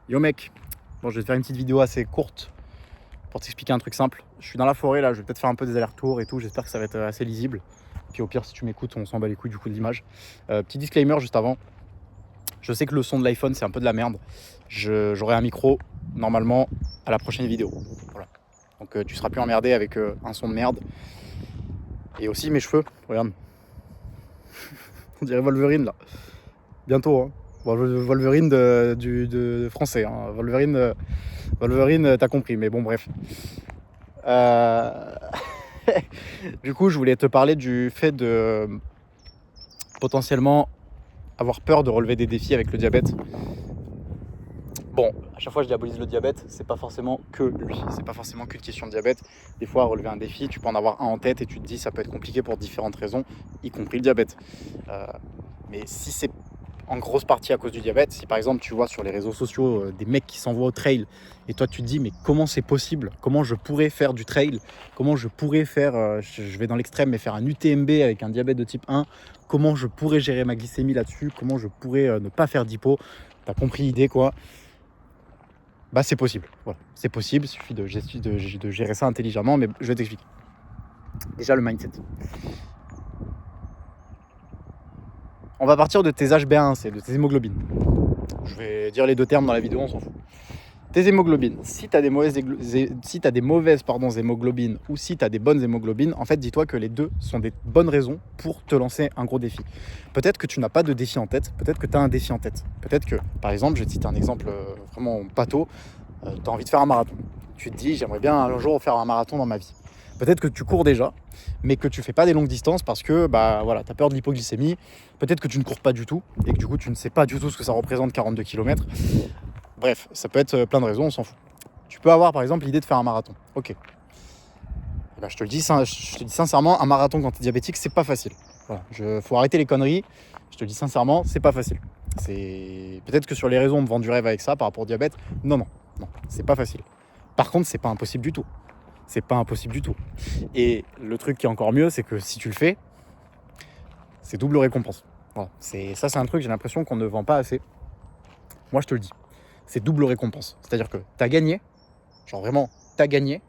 Yo mec, bon, je vais te faire une petite vidéo assez courte pour t'expliquer un truc simple. Je suis dans la forêt là, je vais peut-être faire un peu des allers-retours et tout, j'espère que ça va être assez lisible. Puis au pire, si tu m'écoutes, on s'en bat les couilles du coup de l'image. Petit disclaimer juste avant, je sais que le son de l'iPhone c'est un peu de la merde. J'aurai un micro normalement à la prochaine vidéo. Voilà. Donc tu seras plus emmerdé avec un son de merde. Et aussi mes cheveux, regarde. On dirait Wolverine là. Bientôt, hein. Bon, Wolverine de français. Hein. Wolverine, t'as compris, mais bon, bref. Du coup, je voulais te parler du fait de potentiellement avoir peur de relever des défis avec le diabète. Bon, à chaque fois je diabolise le diabète, c'est pas forcément que lui, c'est pas forcément qu'une question de diabète. Des fois, relever un défi, tu peux en avoir un en tête et tu te dis ça peut être compliqué pour différentes raisons, y compris le diabète. Mais si c'est en grosse partie à cause du diabète, si par exemple tu vois sur les réseaux sociaux des mecs qui s'envoient au trail et toi tu te dis mais comment c'est possible, comment je pourrais faire du trail, comment je pourrais faire, je vais dans l'extrême mais faire un UTMB avec un diabète de type 1, comment je pourrais gérer ma glycémie là-dessus, comment je pourrais ne pas faire d'hypo, t'as compris l'idée quoi. Bah c'est possible, voilà. C'est possible, il suffit de gérer ça intelligemment, mais je vais t'expliquer. Déjà le mindset. On va partir de tes HbA1c, de tes hémoglobines. Je vais dire les deux termes dans la vidéo, on s'en fout. Tes hémoglobines, si tu as des mauvaises, hémoglobines ou si tu as des bonnes hémoglobines, en fait, dis-toi que les deux sont des bonnes raisons pour te lancer un gros défi. Peut-être que tu n'as pas de défi en tête, peut-être que tu as un défi en tête. Peut-être que, par exemple, je vais te citer un exemple vraiment bateau, tu as envie de faire un marathon. Tu te dis, j'aimerais bien un jour faire un marathon dans ma vie. Peut-être que tu cours déjà, mais que tu fais pas des longues distances parce que bah, voilà, tu as peur de l'hypoglycémie. Peut-être que tu ne cours pas du tout et que du coup, tu ne sais pas du tout ce que ça représente 42 km. Bref, ça peut être plein de raisons, on s'en fout. Tu peux avoir par exemple l'idée de faire un marathon. Ok. Et ben, je te dis sincèrement, un marathon quand tu es diabétique, c'est pas facile. Voilà. Faut arrêter les conneries. Je te dis sincèrement, c'est pas facile. Peut-être que sur les réseaux, on me vend du rêve avec ça par rapport au diabète. Non, c'est pas facile. Par contre, c'est pas impossible du tout. C'est pas impossible du tout. Et le truc qui est encore mieux, c'est que si tu le fais, c'est double récompense. Voilà. C'est un truc, j'ai l'impression qu'on ne vend pas assez. Moi, je te le dis. C'est double récompense. C'est-à-dire que tu as gagné, genre vraiment, tu as gagné,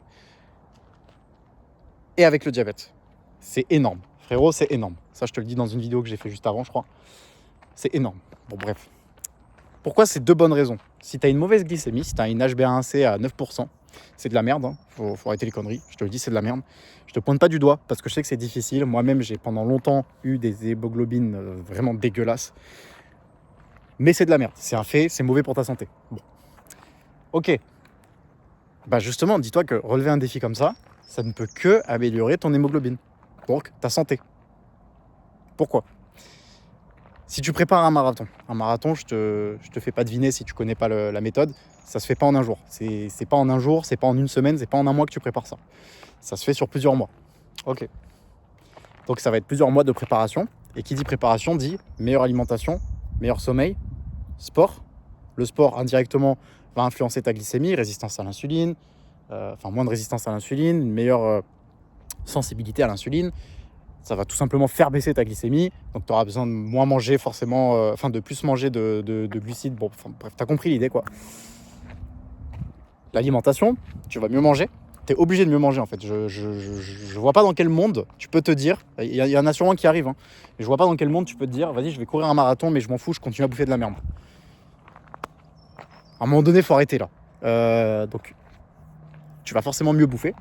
et avec le diabète. C'est énorme. Frérot, c'est énorme. Ça, je te le dis dans une vidéo que j'ai fait juste avant, je crois. C'est énorme. Bon, bref. Pourquoi c'est deux bonnes raisons. Si tu as une mauvaise glycémie, si tu as une HbA1c à 9%, c'est de la merde. Hein. Faut arrêter les conneries. Je te le dis, c'est de la merde. Je te pointe pas du doigt parce que je sais que c'est difficile. Moi-même, j'ai pendant longtemps eu des hémoglobines vraiment dégueulasses. Mais c'est de la merde. C'est un fait, c'est mauvais pour ta santé. Bon. Ok. Bah justement, dis-toi que relever un défi comme ça ne peut que améliorer ton hémoglobine. Donc, ta santé. Pourquoi ? Si tu prépares un marathon, je te fais pas deviner si tu connais pas la méthode, ça se fait pas en un jour. C'est pas en un jour, c'est pas en une semaine, c'est pas en un mois que tu prépares ça. Ça se fait sur plusieurs mois. Ok. Donc ça va être plusieurs mois de préparation. Et qui dit préparation dit meilleure alimentation, meilleur sommeil, sport. Le sport indirectement va influencer ta glycémie, résistance à l'insuline, moins de résistance à l'insuline, une meilleure sensibilité à l'insuline. Ça va tout simplement faire baisser ta glycémie. Donc tu auras besoin de moins manger forcément, de plus manger de glucides. Bon, bref, tu as compris l'idée quoi. L'alimentation, tu vas mieux manger. Tu es obligé de mieux manger en fait. Je vois pas dans quel monde tu peux te dire, il y en a sûrement qui arrivent, hein, mais je vois pas dans quel monde tu peux te dire, vas-y je vais courir un marathon mais je m'en fous, je continue à bouffer de la merde. À un moment donné, il faut arrêter là. Donc tu vas forcément mieux bouffer.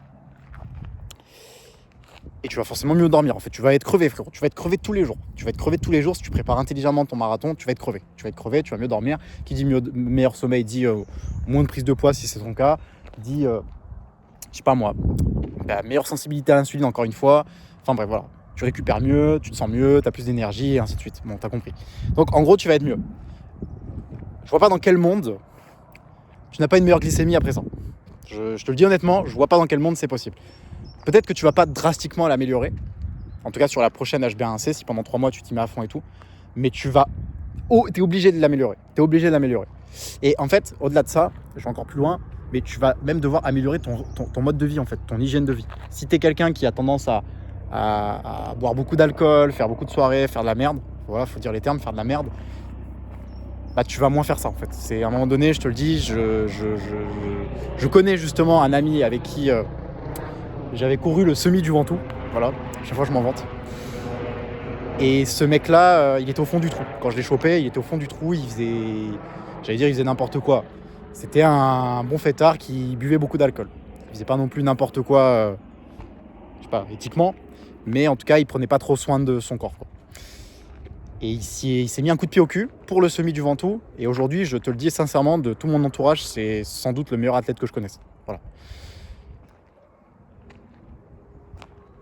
Et tu vas forcément mieux dormir. En fait, tu vas être crevé, frérot. Tu vas être crevé tous les jours. Tu vas être crevé tous les jours si tu prépares intelligemment ton marathon. Tu vas être crevé. Tu vas être crevé, tu vas mieux dormir. Qui dit meilleur sommeil dit moins de prise de poids si c'est ton cas. Dit, je sais pas moi, meilleure sensibilité à l'insuline encore une fois. Enfin bref, voilà. Tu récupères mieux, tu te sens mieux, tu as plus d'énergie et ainsi de suite. Bon, t'as compris. Donc en gros, tu vas être mieux. Je vois pas dans quel monde tu n'as pas une meilleure glycémie après ça. Je te le dis honnêtement, je vois pas dans quel monde c'est possible. Peut-être que tu vas pas drastiquement l'améliorer, en tout cas sur la prochaine HbA1c, si pendant 3 mois tu t'y mets à fond et tout, mais t'es obligé de l'améliorer. Et en fait, au-delà de ça, je vais encore plus loin, mais tu vas même devoir améliorer ton mode de vie, en fait, ton hygiène de vie. Si t'es quelqu'un qui a tendance à boire beaucoup d'alcool, faire beaucoup de soirées, faire de la merde, voilà, faut dire les termes, faire de la merde, bah, tu vas moins faire ça en fait. C'est à un moment donné, je te le dis, je connais justement un ami avec qui j'avais couru le semi du Ventoux. Voilà, chaque fois je m'en vante. Et ce mec-là, il était au fond du trou. Quand je l'ai chopé, il était au fond du trou, il faisait n'importe quoi. C'était un bon fêtard qui buvait beaucoup d'alcool. Il faisait pas non plus n'importe quoi, je sais pas, éthiquement, mais en tout cas, il prenait pas trop soin de son corps, quoi. Et il s'est mis un coup de pied au cul pour le semi du Ventoux. Et aujourd'hui, je te le dis sincèrement, de tout mon entourage, c'est sans doute le meilleur athlète que je connaisse. Voilà.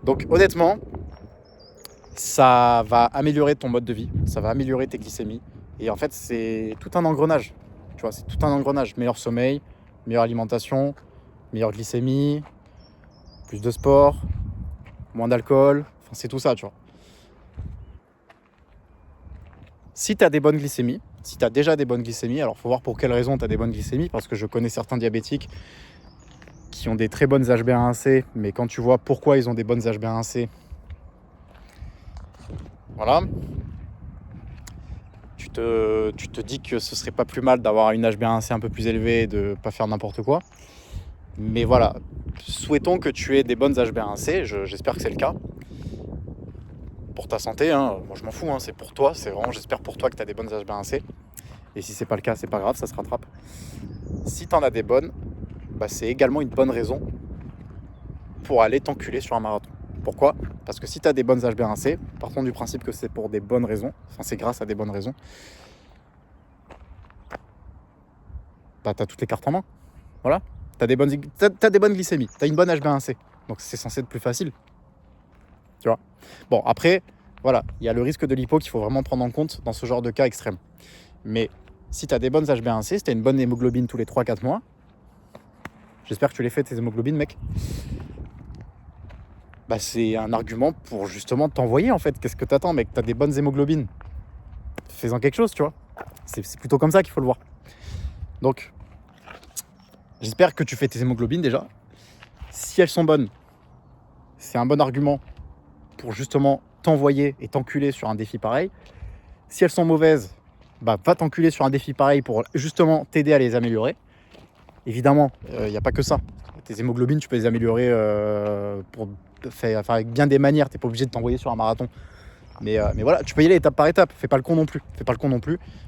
Donc honnêtement, ça va améliorer ton mode de vie, ça va améliorer tes glycémies. Et en fait, c'est tout un engrenage. Tu vois, c'est tout un engrenage. Meilleur sommeil, meilleure alimentation, meilleure glycémie, plus de sport, moins d'alcool. Enfin, c'est tout ça, tu vois. Si tu as des bonnes glycémies, si tu as déjà des bonnes glycémies, alors il faut voir pour quelles raisons tu as des bonnes glycémies, parce que je connais certains diabétiques qui ont des très bonnes HbA1c, mais quand tu vois pourquoi ils ont des bonnes HbA1c, voilà, tu te dis que ce serait pas plus mal d'avoir une HbA1c un peu plus élevée et de pas faire n'importe quoi. Mais voilà, souhaitons que tu aies des bonnes HbA1c, j'espère que c'est le cas. Pour ta santé, hein, moi je m'en fous, hein, c'est pour toi, c'est vraiment, j'espère pour toi que tu as des bonnes HbA1c. Et si c'est pas le cas, c'est pas grave, ça se rattrape. Si tu en as des bonnes, bah, c'est également une bonne raison pour aller t'enculer sur un marathon. Pourquoi ? Parce que si tu as des bonnes HbA1c, partons du principe que c'est pour des bonnes raisons, enfin c'est grâce à des bonnes raisons, bah, tu as toutes les cartes en main. Voilà, tu as des bonnes glycémies, tu as une bonne HbA1c, donc c'est censé être plus facile. Tu vois. Bon, après, voilà, il y a le risque de l'hypo qu'il faut vraiment prendre en compte dans ce genre de cas extrême. Mais si tu as des bonnes HbA1c, si tu as une bonne hémoglobine tous les 3-4 mois, j'espère que tu les fais tes hémoglobines, mec, bah c'est un argument pour justement t'envoyer en fait. Qu'est-ce que t'attends, mec ? T'as des bonnes hémoglobines, fais-en quelque chose, tu vois. C'est plutôt comme ça qu'il faut le voir. Donc, j'espère que tu fais tes hémoglobines déjà. Si elles sont bonnes, c'est un bon argument pour justement t'envoyer et t'enculer sur un défi pareil. Si elles sont mauvaises, bah va t'enculer sur un défi pareil pour justement t'aider à les améliorer. Évidemment, il n'y a pas que ça. Tes hémoglobines, tu peux les améliorer avec bien des manières. Tu n'es pas obligé de t'envoyer sur un marathon. Mais voilà, tu peux y aller étape par étape. Fais pas le con non plus.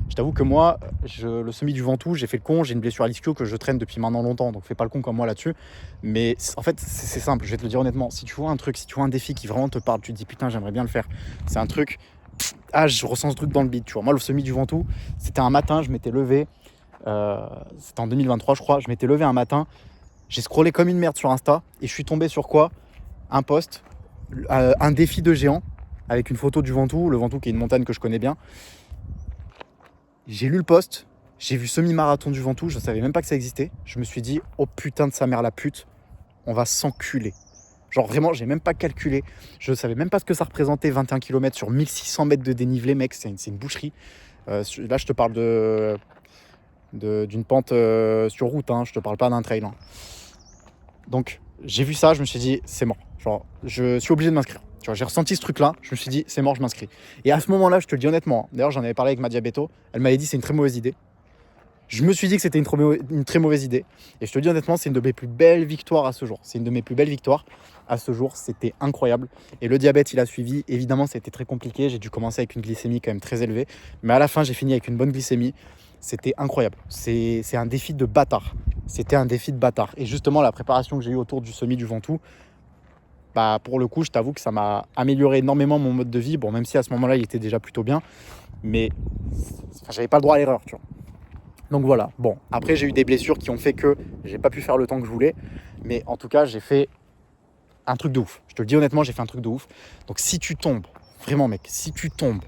Je t'avoue que moi, le semi du Ventoux, j'ai fait le con. J'ai une blessure à l'ischio que je traîne depuis maintenant longtemps. Donc fais pas le con comme moi là-dessus. Mais en fait, c'est simple. Je vais te le dire honnêtement. Si tu vois un truc, si tu vois un défi qui vraiment te parle, tu te dis putain, j'aimerais bien le faire. C'est un truc. Ah, je ressens ce truc dans le bide. Tu vois, moi, le semi du Ventoux, c'était un matin, je m'étais levé. C'était en 2023, je crois. Je m'étais levé un matin. J'ai scrollé comme une merde sur Insta. Et je suis tombé sur quoi ? Un post, un défi de géant avec une photo du Ventoux, le Ventoux qui est une montagne que je connais bien. J'ai lu le post, j'ai vu semi-marathon du Ventoux, je ne savais même pas que ça existait. Je me suis dit, oh putain de sa mère la pute, on va s'enculer. Genre vraiment, j'ai même pas calculé. Je ne savais même pas ce que ça représentait, 21 km sur 1600 mètres de dénivelé, mec, c'est une boucherie. Là, je te parle d'une pente sur route, hein, je te parle pas d'un trail. Hein. Donc, j'ai vu ça, je me suis dit, c'est mort. Genre, je suis obligé de m'inscrire. Tu vois, j'ai ressenti ce truc-là, je me suis dit, c'est mort, je m'inscris. Et à ce moment-là, je te le dis honnêtement, d'ailleurs, j'en avais parlé avec ma diabéto, elle m'avait dit, c'est une très mauvaise idée. Je me suis dit que c'était une très mauvaise idée. Et je te le dis honnêtement, c'est une de mes plus belles victoires à ce jour. C'est une de mes plus belles victoires à ce jour. C'était incroyable. Et le diabète, il a suivi. Évidemment, c'était très compliqué. J'ai dû commencer avec une glycémie quand même très élevée. Mais à la fin, j'ai fini avec une bonne glycémie. C'était incroyable. C'est un défi de bâtard. C'était un défi de bâtard. Et justement, la préparation que j'ai eue autour du semi du Ventoux, bah, pour le coup, je t'avoue que ça m'a amélioré énormément mon mode de vie. Bon, même si à ce moment-là, il était déjà plutôt bien. Mais j'avais pas le droit à l'erreur, tu vois. Donc voilà. Bon, après, j'ai eu des blessures qui ont fait que j'ai pas pu faire le temps que je voulais. Mais en tout cas, j'ai fait un truc de ouf. Je te le dis honnêtement, j'ai fait un truc de ouf. Donc si tu tombes, vraiment mec, si tu tombes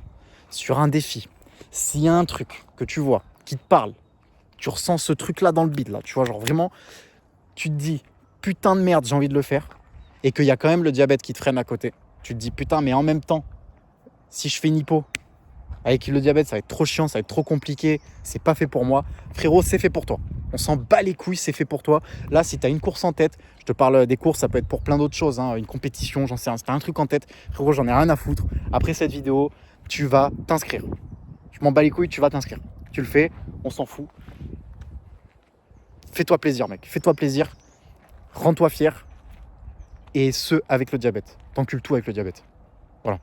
sur un défi, s'il y a un truc que tu vois qui te parle, tu ressens ce truc-là dans le bide, là, tu vois, genre vraiment, tu te dis, putain de merde, j'ai envie de le faire, et qu'il y a quand même le diabète qui te freine à côté. Tu te dis, putain, mais en même temps, si je fais une hypo, avec le diabète, ça va être trop chiant, ça va être trop compliqué, c'est pas fait pour moi. Frérot, c'est fait pour toi. On s'en bat les couilles, c'est fait pour toi. Là, si tu as une course en tête, je te parle des courses, ça peut être pour plein d'autres choses, hein, une compétition, j'en sais rien. Si tu as un truc en tête, frérot, j'en ai rien à foutre. Après cette vidéo, tu vas t'inscrire. Je m'en bats les couilles, tu vas t'inscrire. tu le fais, on s'en fout. Fais-toi plaisir, mec. Fais-toi plaisir. Rends-toi fier. Et ce, avec le diabète. T'encules tout avec le diabète. Voilà.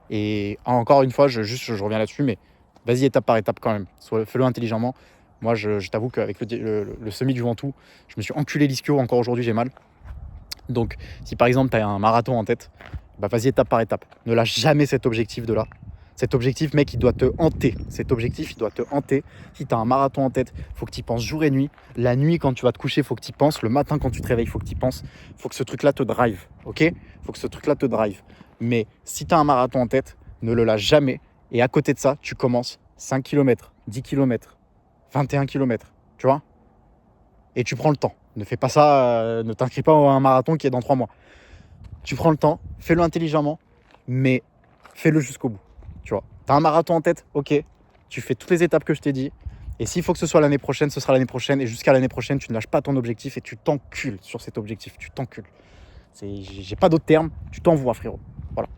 Et encore une fois, je reviens là-dessus, mais vas-y étape par étape quand même. Fais-le intelligemment. Moi, je t'avoue qu'avec le semi du Ventoux, je me suis enculé l'ischio. Encore aujourd'hui, j'ai mal. Donc, si par exemple, tu as un marathon en tête, bah vas-y étape par étape. Ne lâche jamais cet objectif de là. Cet objectif, mec, il doit te hanter. Cet objectif, il doit te hanter. Si tu as un marathon en tête, il faut que tu y penses jour et nuit. La nuit, quand tu vas te coucher, il faut que tu y penses. Le matin, quand tu te réveilles, il faut que tu y penses. Il faut que ce truc-là te drive. Ok ? Il faut que ce truc-là te drive. Mais si tu as un marathon en tête, ne le lâche jamais. Et à côté de ça, tu commences 5 km, 10 km, 21 km. Tu vois ? Et tu prends le temps. Ne fais pas ça, ne t'inscris pas à un marathon qui est dans 3 mois. Tu prends le temps, fais-le intelligemment, mais fais-le jusqu'au bout. Tu vois, tu as un marathon en tête, ok, tu fais toutes les étapes que je t'ai dit. Et s'il faut que ce soit l'année prochaine, ce sera l'année prochaine. Et jusqu'à l'année prochaine, tu ne lâches pas ton objectif et tu t'encules sur cet objectif. Tu t'encules. J'ai pas d'autres termes, tu t'envoies, frérot. Voilà.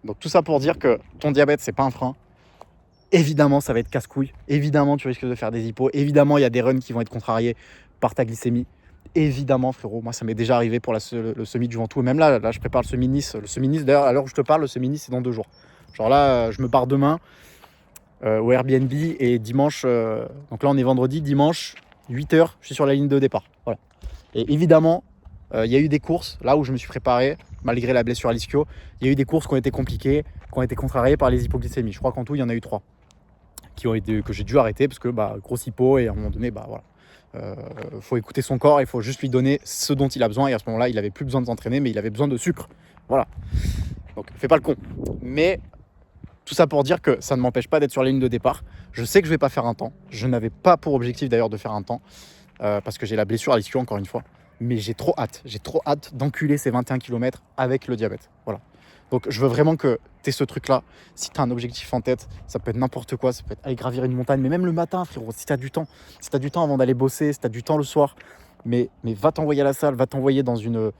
Donc tout ça pour dire que ton diabète, c'est pas un frein. Évidemment, ça va être casse-couille. Évidemment, tu risques de faire des hypos. Évidemment, il y a des runs qui vont être contrariés par ta glycémie. Évidemment, frérot. Moi, ça m'est déjà arrivé pour le semi du Ventoux. Et même là, je prépare le semi-Nice. Le semi-Nice, d'ailleurs, à l'heure où je te parle, le semi-Nice, c'est dans 2 jours. Genre là, je me pars demain au Airbnb et dimanche... donc là, on est vendredi. Dimanche, 8h, je suis sur la ligne de départ. Voilà. Et évidemment, il y a eu des courses, là où je me suis préparé, malgré la blessure à l'ischio. Il y a eu des courses qui ont été compliquées, qui ont été contrariées par les hypoglycémies. Je crois qu'en tout, il y en a eu 3. Que j'ai dû arrêter parce que grosse hypo et à un moment donné voilà, faut écouter son corps, il faut juste lui donner ce dont il a besoin et à ce moment là il avait plus besoin de s'entraîner mais il avait besoin de sucre, voilà, donc fais pas le con. Mais tout ça pour dire que ça ne m'empêche pas d'être sur la ligne de départ. Je sais que je vais pas faire un temps, je n'avais pas pour objectif d'ailleurs de faire un temps parce que j'ai la blessure à l'ischio encore une fois, mais j'ai trop hâte d'enculer ces 21 km avec le diabète, voilà. Donc je veux vraiment que tu aies ce truc-là. Si tu as un objectif en tête, ça peut être n'importe quoi, ça peut être aller gravir une montagne, mais même le matin, frérot, si tu as du temps. Si tu as du temps avant d'aller bosser, si tu as du temps le soir, mais va t'envoyer à la salle, va t'envoyer dans une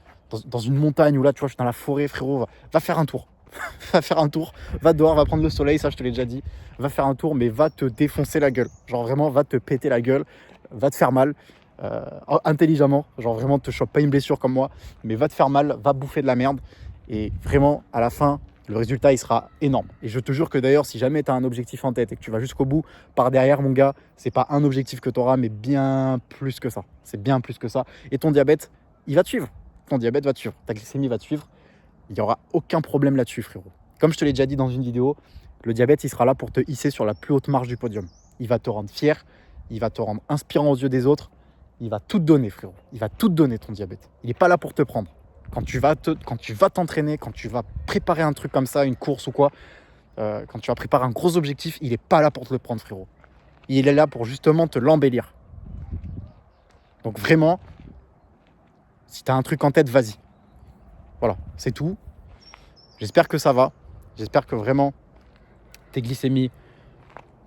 montagne où là, tu vois, je suis dans la forêt, frérot, va faire un tour. Va faire un tour, va dehors, va prendre le soleil, ça je te l'ai déjà dit. Va faire un tour, mais va te défoncer la gueule. Genre vraiment, va te péter la gueule, va te faire mal. Intelligemment, genre vraiment, te chope pas une blessure comme moi, mais va te faire mal, va bouffer de la merde. Et vraiment, à la fin, le résultat, il sera énorme. Et je te jure que d'ailleurs, si jamais tu as un objectif en tête et que tu vas jusqu'au bout, par derrière, mon gars, c'est pas un objectif que tu auras, mais bien plus que ça. C'est bien plus que ça. Et ton diabète, il va te suivre. Ton diabète va te suivre. Ta glycémie va te suivre. Il n'y aura aucun problème là-dessus, frérot. Comme je te l'ai déjà dit dans une vidéo, le diabète, il sera là pour te hisser sur la plus haute marche du podium. Il va te rendre fier. Il va te rendre inspirant aux yeux des autres. Il va tout te donner, frérot. Il va tout te donner, ton diabète. Il n'est pas là pour te prendre. Quand tu vas t'entraîner, quand tu vas préparer un truc comme ça, une course ou quoi, quand tu vas préparer un gros objectif, il n'est pas là pour te le prendre, frérot. Il est là pour justement te l'embellir. Donc vraiment, si tu as un truc en tête, vas-y. Voilà, c'est tout. J'espère que ça va. J'espère que vraiment tes glycémies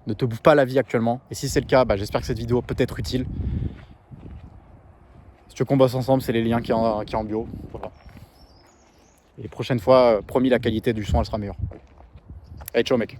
ne te bouffent pas la vie actuellement. Et si c'est le cas, j'espère que cette vidéo peut être utile. Si tu veux qu'on bosse ensemble, c'est les liens qui est en bio. Voilà. Et les prochaines fois, promis, la qualité du son, elle sera meilleure. Allez, ciao mec.